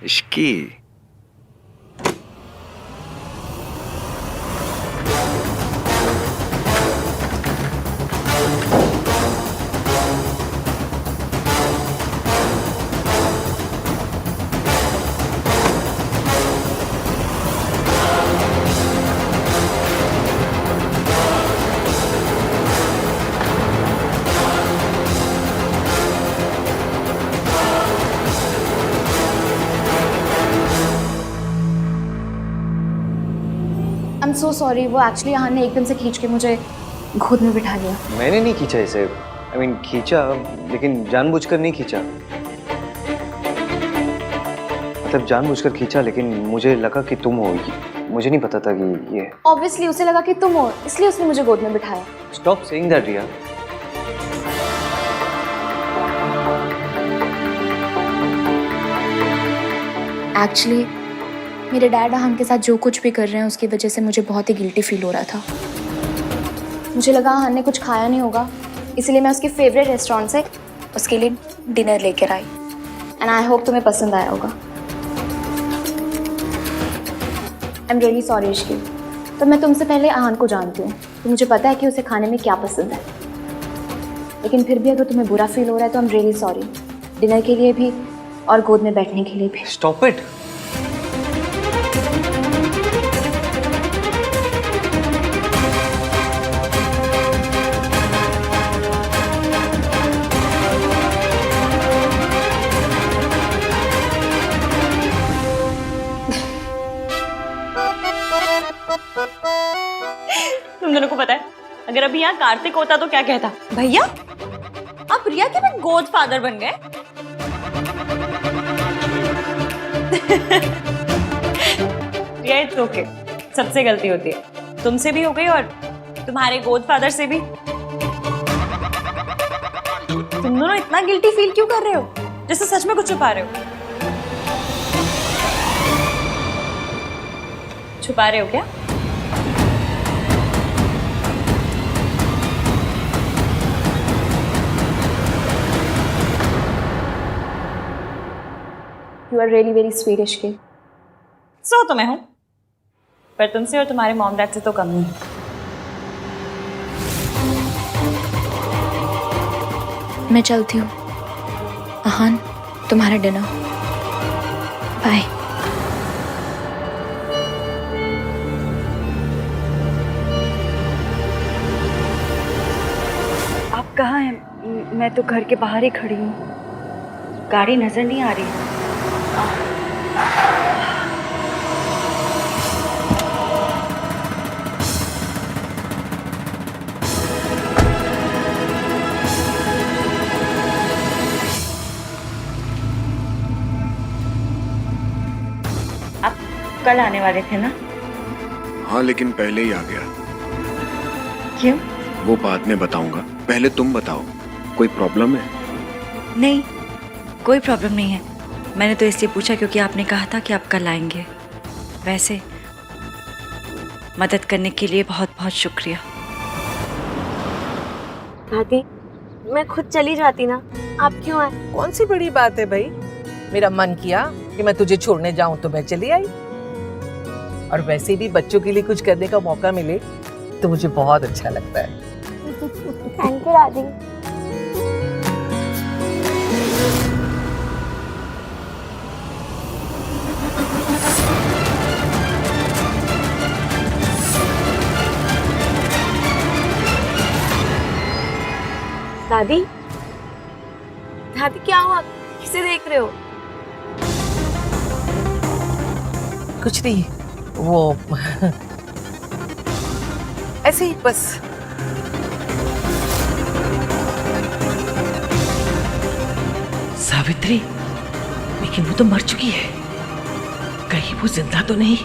Ishki, so sorry, वो एक्चुअली अहान ने एकदम से खींच के मुझे गोद में बिठा लिया। मैंने नहीं खींचा इसे, आई मीन खींचा, लेकिन जानबूझकर नहीं खींचा। मतलब जानबूझकर खींचा, लेकिन मुझे लगा कि तुम हो, मुझे नहीं पता था कि ये। ऑब्वियसली उसे लगा कि तुम हो, इसलिए उसने मुझे गोद में बिठाया। Stop saying that Riya. Actually मेरे डैड अहान के साथ जो कुछ भी कर रहे हैं उसकी वजह से मुझे बहुत ही गिल्टी फील हो रहा था। मुझे लगा अहान ने कुछ खाया नहीं होगा, इसलिए मैं उसके फेवरेट रेस्टोरेंट से उसके लिए डिनर लेकर आई। एंड आई होप तुम्हें पसंद आया होगा। आई एम रियली सॉरी इश्की। तो मैं तुमसे पहले अहान को जानती हूँ, तो मुझे पता है कि उसे खाने में क्या पसंद है। लेकिन फिर भी अगर तुम्हें बुरा फील हो रहा है तो आई एम रियली सॉरी, डिनर के लिए भी और गोद में बैठने के लिए भी। Stop it. तुम दोनों को पता है, अगर अभी यहाँ कार्तिक होता तो क्या कहता? भैया आप रिया के भी गोद फादर बन गए। रिया इट्स ओके, सबसे गलती होती है, तुमसे भी हो गई और तुम्हारे गोद फादर से भी। तुम दोनों इतना गिल्टी फील क्यों कर रहे हो, जैसे सच में कुछ छुपा रहे हो? छुपा रहे हो क्या? You are really very sweet Ishki. सो तो मैं हूं, पर तुमसे और तुम्हारे मॉम डैड से तो कम नहीं। मैं चलती हूँ। अहान, तुम्हारा डिनर। बाय। आप कहाँ हैं? मैं तो घर के बाहर ही खड़ी हूँ, गाड़ी नजर नहीं आ रही। आप कल आने वाले थे ना? हाँ, लेकिन पहले ही आ गया। क्यों? वो बाद में बताऊंगा, पहले तुम बताओ, कोई प्रॉब्लम है? नहीं, कोई प्रॉब्लम नहीं है। मैंने तो इसलिए पूछा क्योंकि आपने कहा था कि आप कल आएंगे। वैसे मदद करने के लिए बहुत बहुत शुक्रिया। दादी मैं खुद चली जाती ना, आप क्यों आए? कौन सी बड़ी बात है भाई, मेरा मन किया कि मैं तुझे छोड़ने जाऊं तो मैं चली आई। और वैसे भी बच्चों के लिए कुछ करने का मौका मिले तो मुझे बहुत अच्छा लगता है। थैंक यू दादी। दादी दादी क्या हुआ, किसे देख रहे हो? कुछ नहीं, वो ऐसे ही बस। सावित्री, लेकिन वो तो मर चुकी है, कहीं वो जिंदा तो नहीं?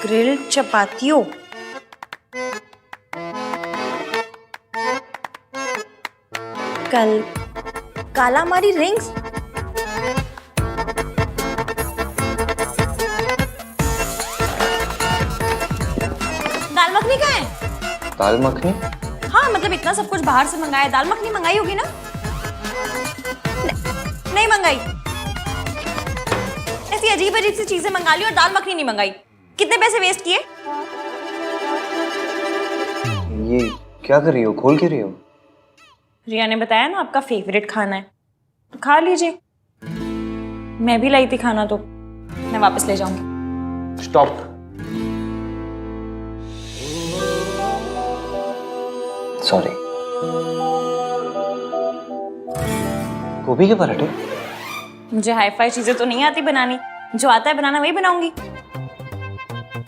ग्रिल्ड चपातियों, कल कालामारी रिंग्स, दाल मखनी कहाँ है? दाल मखनी? हाँ मतलब इतना सब कुछ बाहर से मंगाया, दाल मखनी मंगाई होगी ना? नहीं मंगाई। ऐसी अजीब अजीब सी चीजें मंगा ली और दाल मखनी नहीं मंगाई। कितने पैसे वेस्ट किए? ये क्या कर रही हो, खोल के रही हो? रिया ने बताया ना आपका फेवरेट खाना है, तो खा लीजिए। मैं भी लाई थी खाना, तो मैं वापस ले जाऊंगी। स्टॉप। सॉरी। गोभी के पराठे? मुझे हाई फाई चीजें तो नहीं आती बनानी, जो आता है बनाना वही बनाऊंगी।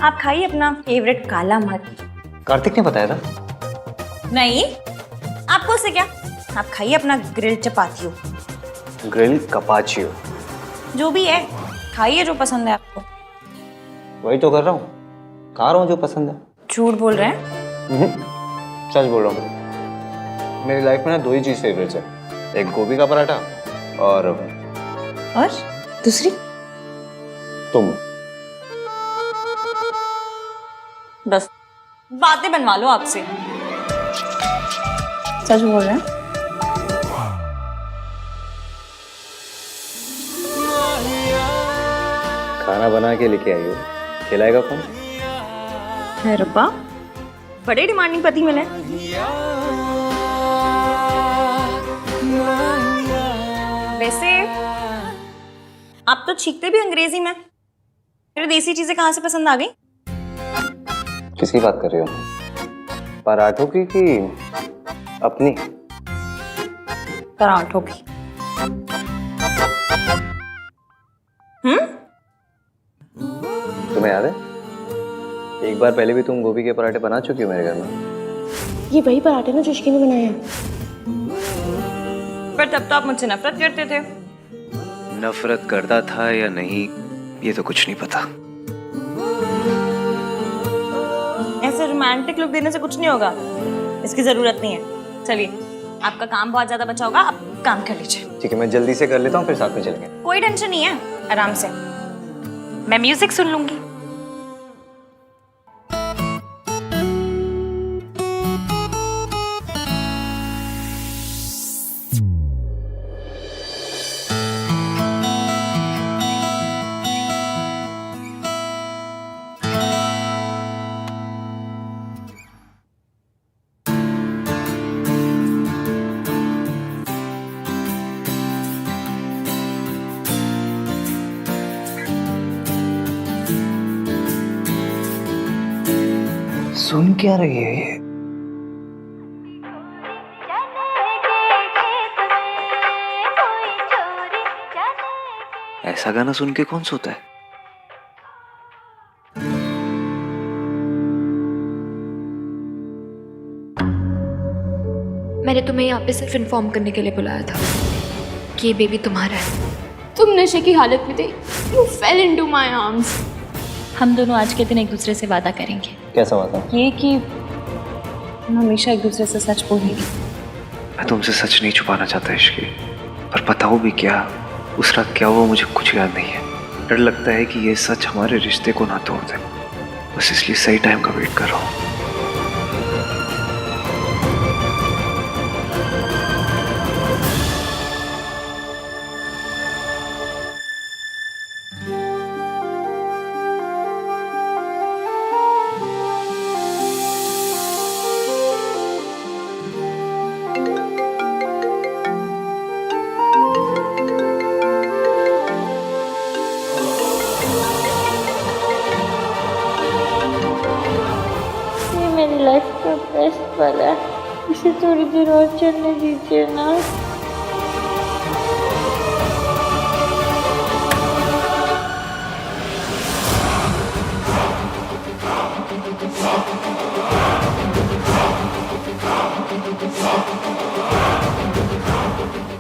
आप खाइए अपना फेवरेट काला मर्च। कार्तिक ने बताया था। नहीं, आपको उससे क्या, आप खाइए अपना ग्रिल चपातियो, ग्रिल कपाचियो, जो भी है खाइए, जो पसंद है आपको। वही तो कर रहा हूँ, खा रहा हूँ जो पसंद है। झूठ बोल रहे हैं? सच बोल रहा हूँ। मेरी लाइफ में ना 2 ही चीज फेवरेट्स है, एक गोभी का पराठा और दूसरी तुम। बस बातें बनवा लो आपसे। सच बोल रहे हैं? खाना बना के लेके आई हो, खिलाएगा कौन? है रब्बा, बड़े डिमांडिंग पति मिले। वैसे आप तो छींकते भी अंग्रेजी में, फिर देसी चीजें कहाँ से पसंद आ गई? किसकी बात कर रही हो? पराठों की कि अपनी? पराठों की। तुम्हें याद है एक बार पहले भी तुम गोभी के पराठे बना चुकी हो मेरे घर में? ये वही पराठे ना जो इश्की ने बनाए हैं। पर तब तो आप मुझसे नफरत करते थे। नफरत करता था या नहीं ये तो कुछ नहीं पता। ऐसे रोमांटिक लुक देने से कुछ नहीं होगा, इसकी जरूरत नहीं है। चलिए, आपका काम बहुत ज्यादा बचा होगा, आप काम कर लीजिए। ठीक है, मैं जल्दी से कर लेता हूँ, फिर साथ में चलेंगे। कोई टेंशन नहीं है, आराम से। मैं म्यूजिक सुन लूंगी। सुन क्या रही है ये? ऐसा गाना सुन के कौन सोता है? मैंने तुम्हें यहाँ पे सिर्फ इन्फॉर्म करने के लिए बुलाया था कि ये बेबी तुम्हारा है। तुम नशे की हालत में थे, you fail into my arms. हम दोनों आज के दिन एक दूसरे से वादा करेंगे। कैसा वादा? ये कि हम हमेशा एक दूसरे से सच बोलेंगे। मैं तुमसे सच नहीं छुपाना चाहता इश्की, पर बताओ भी क्या, उस रात क्या हुआ मुझे कुछ याद नहीं है। डर लगता है कि ये सच हमारे रिश्ते को ना तोड़ दे, बस इसलिए सही टाइम का वेट कर रहा हूँ। मेरी लाइफ का बेस्ट वाला है, इसे थोड़ी देर और चलने दीजिए ना।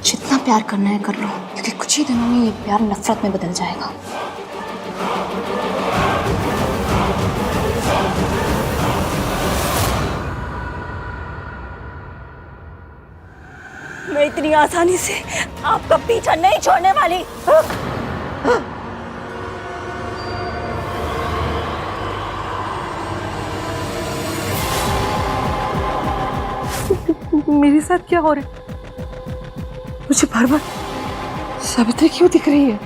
जितना प्यार करना है कर लो, क्योंकि कुछ ही दिनों में ये प्यार नफरत में बदल जाएगा। मैं इतनी आसानी से आपका पीछा नहीं छोड़ने वाली। मेरे साथ क्या हो रहा है? मुझे बार बार सावित्री क्यों दिख रही है?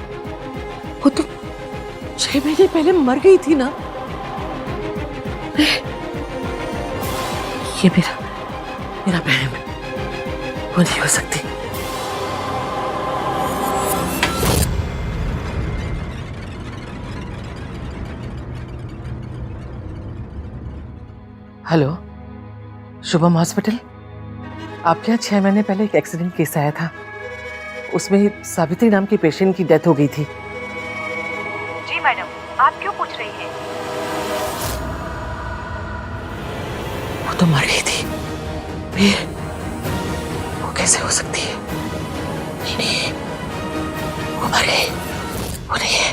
वो तो 6 महीने पहले मर गई थी ना। ये मेरा बहन है, वो नहीं हो सकती। Hello, Shubham hospital. आपके यहाँ 6 महीने पहले एक एक्सीडेंट केस आया था, उसमें सावित्री नाम की पेशेंट की डेथ हो गई थी। जी मैडम, आप क्यों पूछ रही हैं? वो तो मर गई थी। वो कैसे हो सकती है? नहीं, वो मर गई। वो नहीं है।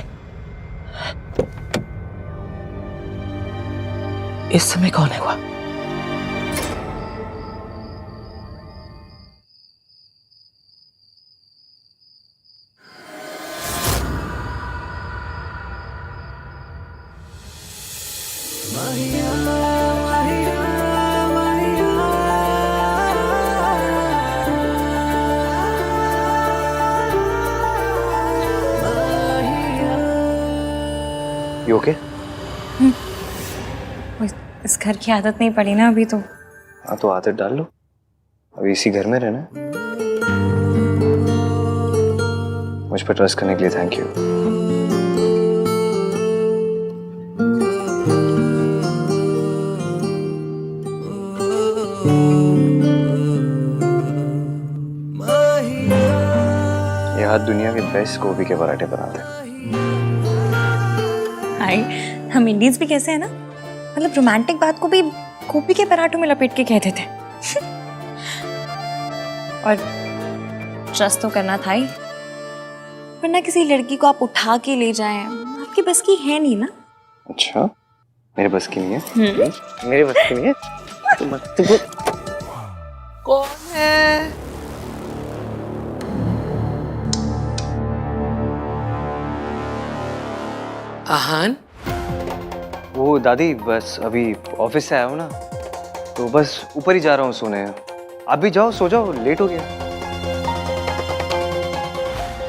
इस समय कौन है वो? You okay? इस घर की आदत नहीं पड़ी ना अभी तो। हाँ तो आदत डाल लो, अभी इसी घर में रहना है। मुझ पर ट्रस्ट करने के लिए थैंक यू। ये हाथ दुनिया के बेस्ट गोभी के पराठे बनाते हैं। हाय, हम इंडियंस भी कैसे है ना, मतलब रोमांटिक बात को भी गोभी के पराठों में लपेट के कहते थे। और ट्रस्ट तो करना था ही, वरना किसी लड़की को आप उठा के ले जाएं, आपकी बस की है नहीं ना। अच्छा, मेरे बस की नहीं है? मेरे बस की नहीं है? तो मत तू कौन है? आहान? वो दादी, बस अभी ऑफिस से आया हूँ ना, तो बस ऊपर ही जा रहा हूँ सोने। आप भी जाओ, सो जाओ, लेट हो गया।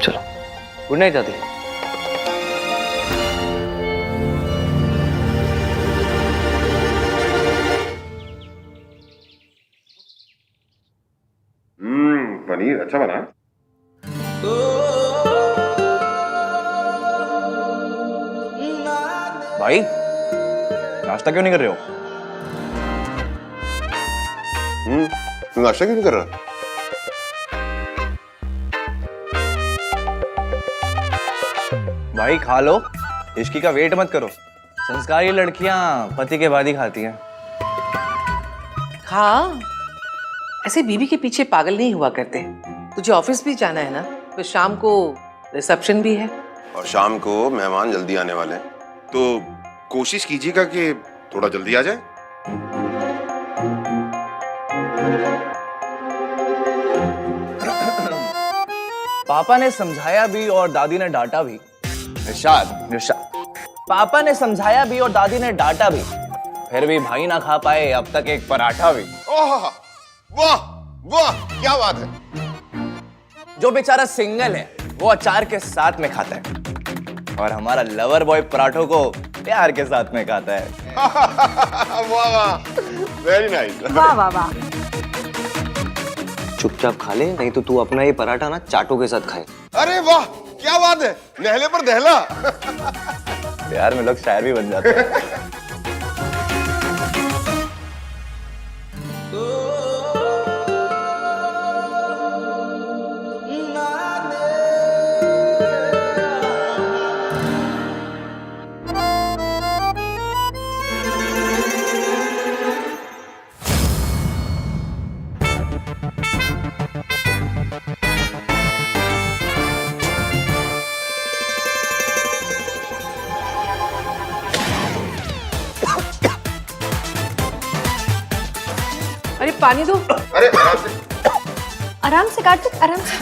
चलो, गुड नाइट दादी। पनीर अच्छा बना। भाई नाश्ता क्यों नहीं कर रहे हो? तू नाश्ता क्यों नहीं कर रहा? भाई खा लो, इश्की का वेट मत करो। संस्कारी लड़कियां पति के बाद ही खाती हैं। हाँ, ऐसे बीवी के पीछे पागल नहीं हुआ करते। तुझे ऑफिस भी जाना है ना, फिर शाम को रिसेप्शन भी है। और शाम को मेहमान जल्दी आने वाले हैं, तो कोशिश कीजिएगा कि थोड़ा जल्दी आ जाए। पापा ने समझाया भी और दादी ने डांटा भी। निशाद, पापा ने समझाया भी और दादी ने डांटा भी, फिर भी भाई ना खा पाए अब तक एक पराठा भी। ओह, वाह वाह, क्या बात है। जो बेचारा सिंगल है वो अचार के साथ में खाता है, और हमारा लवर बॉय पराठों को प्यार के साथ में खाता है। वाह वाह, वेरी नाइस। वाह वाह वाह। चुपचाप खा ले, नहीं तो तू अपना ये पराठा ना चाटों के साथ खाए। अरे वाह, क्या बात है, नहले पर दहला। प्यार में लोग शायर भी बन जाते हैं। अरे पानी दो। अरे आराम से कार्तिक, आराम से।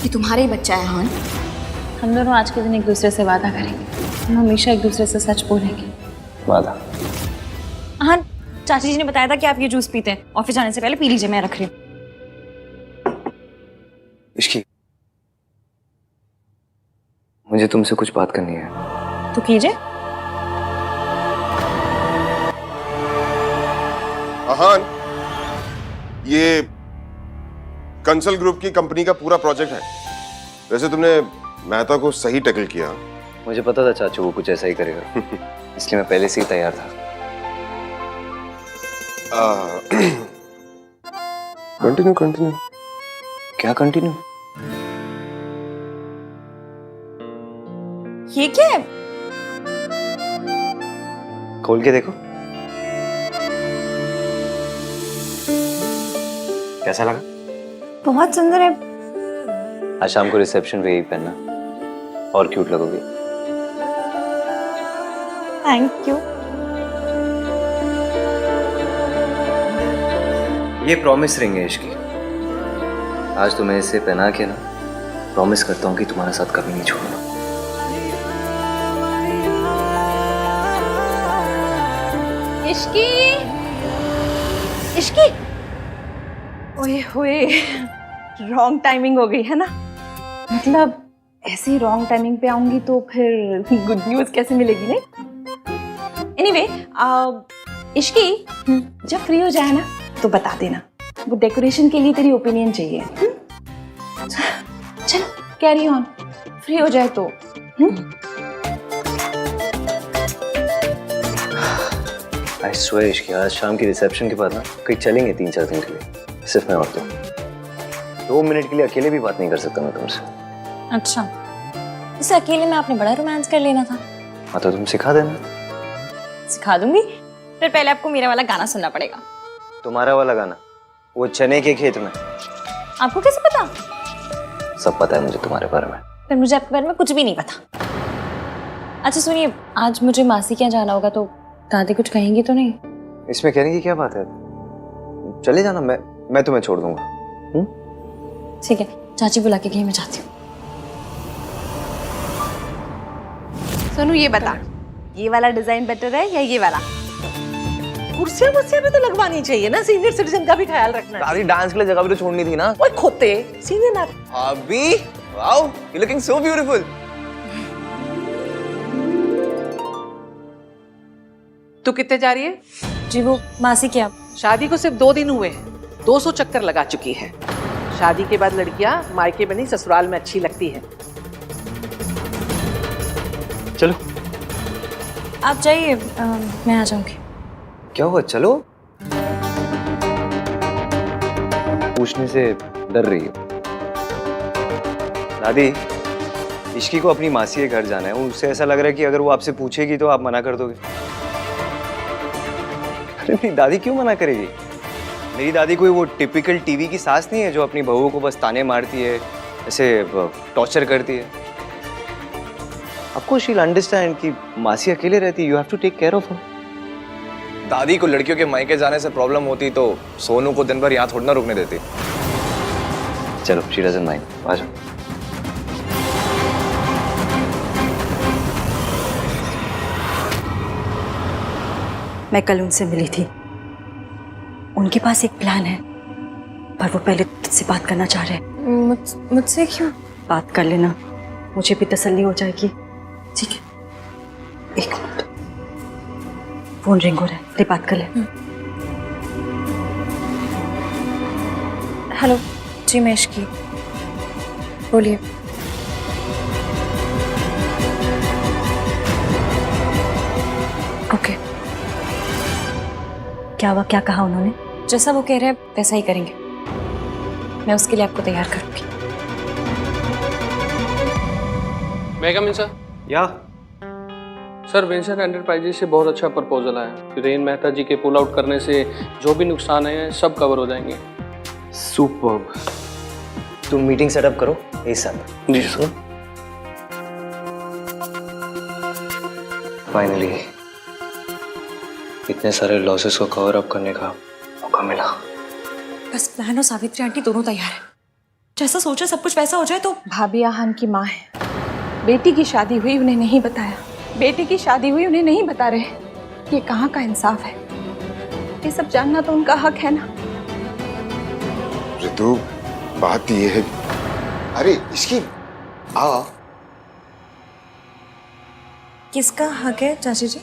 ये तुम्हारा ही बच्चा है हान। हम दोनों आज के दिन एक दूसरे से वादा करेंगे, हम हमेशा एक दूसरे से सच बोलेंगे। वादा? हाँ, चाची जी ने बताया था कि आप ये जूस पीते हैं, ऑफिस जाने से पहले पी लीजिए, मैं रख रही हूँ। इश्की, मुझे तुमसे कुछ बात करनी है। तो कीजिए। आहान, ये कंसल ग्रुप की कंपनी का पूरा प्रोजेक्ट है। वैसे तुमने मेहता को सही टैकल किया। मुझे पता था चाचू वो कुछ ऐसा ही करेगा, इसलिए मैं पहले से ही तैयार था। Continue continue. क्या कंटिन्यू? ये क्या है? खोल के देखो। कैसा लगा? बहुत सुंदर है। आज शाम को रिसेप्शन पे यही पहनना और क्यूट लगोगी। Thank you. ये प्रॉमिस रिंग है इसकी। आज तुम्हें इसे पहना के ना प्रॉमिस करता हूँ कि तुम्हारा साथ कभी नहीं छोड़ूंगा। इश्की, इश्की, ओए होए, रॉन्ग टाइमिंग हो गई है ना। मतलब ऐसी रॉन्ग टाइमिंग पे आऊंगी तो फिर गुड न्यूज कैसे मिलेगी नहीं। एनीवे, इश्की, जब फ्री हो जाए ना तो बता देना। वो डेकोरेशन के लिए तेरी ओपिनियन चाहिए। चल कैरी ऑन, फ्री हो जाए तो। आई स्वेयर इश्की, आज शाम की रिसेप्शन के बाद ना कहीं चलेंगे 3-4 दिन के लिए, सिर्फ मैं और तुम। 2 मिनट के लिए अकेले भी बात नहीं कर सकता मैं तुमसे। अच्छा, इसे अकेले में आपने बड़ा रोमांस कर लेना था। हाँ तो तुम सिखा देना। सिखा दूंगी, फिर पहले आपको मेरा वाला गाना सुनना पड़ेगा। तुम्हारा वाला गाना? वो चने के खेत में। आपको कैसे पता? सब पता है मुझे तुम्हारे बारे में। फिर मुझे आपके बारे में कुछ भी नहीं पता। अच्छा सुनिए, आज मुझे मासी के यहाँ जाना होगा तो दादी कुछ कहेंगी तो नहीं? इसमें कहने की क्या बात है, चले जाना, मैं तुम्हें छोड़ दूंगा। ठीक है, चाची बुला के गई, मैं जाती हूँ। सोनू ये बता, ये वाला डिजाइन बेटर है या ये वाला? कुर्सियां वुर्सियां भी तो लगवानी चाहिए ना, सीनियर सिटीजन का भी ख्याल रखना है। दादी डांस के लिए जगह भी तो छोड़नी थी ना। ओए खोते, सीनियर ना। अभी wow, you looking so beautiful. तू कितने जा रही है? जी वो मासी क्या, शादी को सिर्फ 2 दिन हुए हैं, 200 चक्कर लगा चुकी है। शादी के बाद लड़कियां मायके में नहीं ससुराल में अच्छी लगती है। चलो आप जाइए, मैं आ जाऊंगी। क्या हुआ, चलो। पूछने से डर रही हो दादी? इश्की को अपनी मासी के घर जाना है, उससे ऐसा लग रहा है कि अगर वो आपसे पूछेगी तो आप मना कर दोगे। अरे मेरी दादी क्यों मना करेगी? मेरी दादी कोई वो टिपिकल टीवी की सास नहीं है जो अपनी बहू को बस ताने मारती है, ऐसे टॉर्चर करती है। आपको शील अंडरस्टैंड कि मासी अकेले रहती है, you have to take care of her. दादी को लड़कियों के मायके जाने से प्रॉब्लम होती तो सोनू को दिन भर यहाँ थोड़ा ना रुकने देती। चलो, शी डजंट माइंड, आ जाओ। मैं कल उनसे मिली थी, उनके पास एक प्लान है, पर वो पहले तुझसे बात करना चाह रहे हैं। मुझसे क्यों? बात कर लेना, मुझे भी तसल्ली हो जाएगी। ठीक है, 1 मिनट, फोन रिंग हो रहा है, ले बात कर ले। हेलो जी, मैं इश्की, बोलिए। ओके, क्या हुआ, क्या कहा उन्होंने? जैसा वो कह रहे हैं वैसा ही करेंगे। मैं उसके लिए आपको तैयार करूंगी। मैं कम इन सर? या सर, वेंचर एंटरप्राइजेज से बहुत अच्छा प्रपोजल आया। हिरेन मेहता जी के पुल आउट करने से जो भी नुकसान है सब कवर हो जाएंगे। सुपर्ब। तुम मीटिंग सेटअप करो इस साथ। जी सर। फाइनली इतने सारे लॉसेस को कवर अप करने का मौका मिला। बस बहन और सावित्री आंटी दोनों तैयार है। जैसा सोचा सब कुछ वैसा हो जाए तो। भाभी आहान की माँ है, बेटी की शादी हुई उन्हें नहीं बताया, बेटी की शादी हुई उन्हें नहीं बता रहे। ये कहाँ का इंसाफ है? ये सब जानना तो उनका हक है ना। ऋतु, बात ये है, अरे इसकी आ। किसका हक है चाची जी?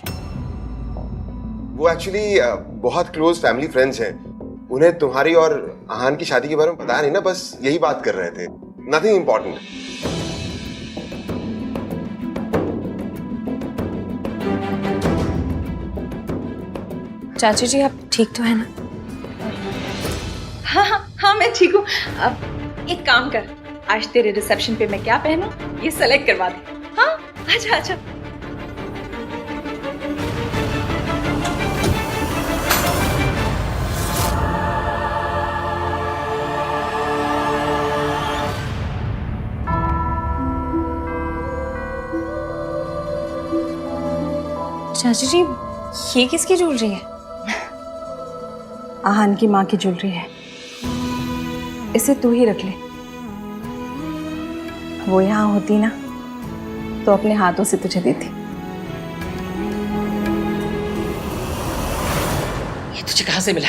वो एक्चुअली बहुत क्लोज फैमिली फ्रेंड्स हैं। उन्हें तुम्हारी और आहान की शादी के बारे में पता नहीं ना, बस यही बात कर रहे थे, नथिंग इम्पोर्टेंट। चाची जी आप ठीक तो है ना? हाँ हाँ हाँ मैं ठीक हूँ। अब एक काम कर, आज तेरे रिसेप्शन पे मैं क्या पहनूं ये सेलेक्ट करवा दे। हाँ आजा आजा। चाची जी ये किसकी ज्वेलरी है? आहान की माँ की ज्वेलरी है, इसे तू ही रख ले। वो यहाँ होती ना तो अपने हाथों से तुझे देती। ये तुझे कहाँ से मिला?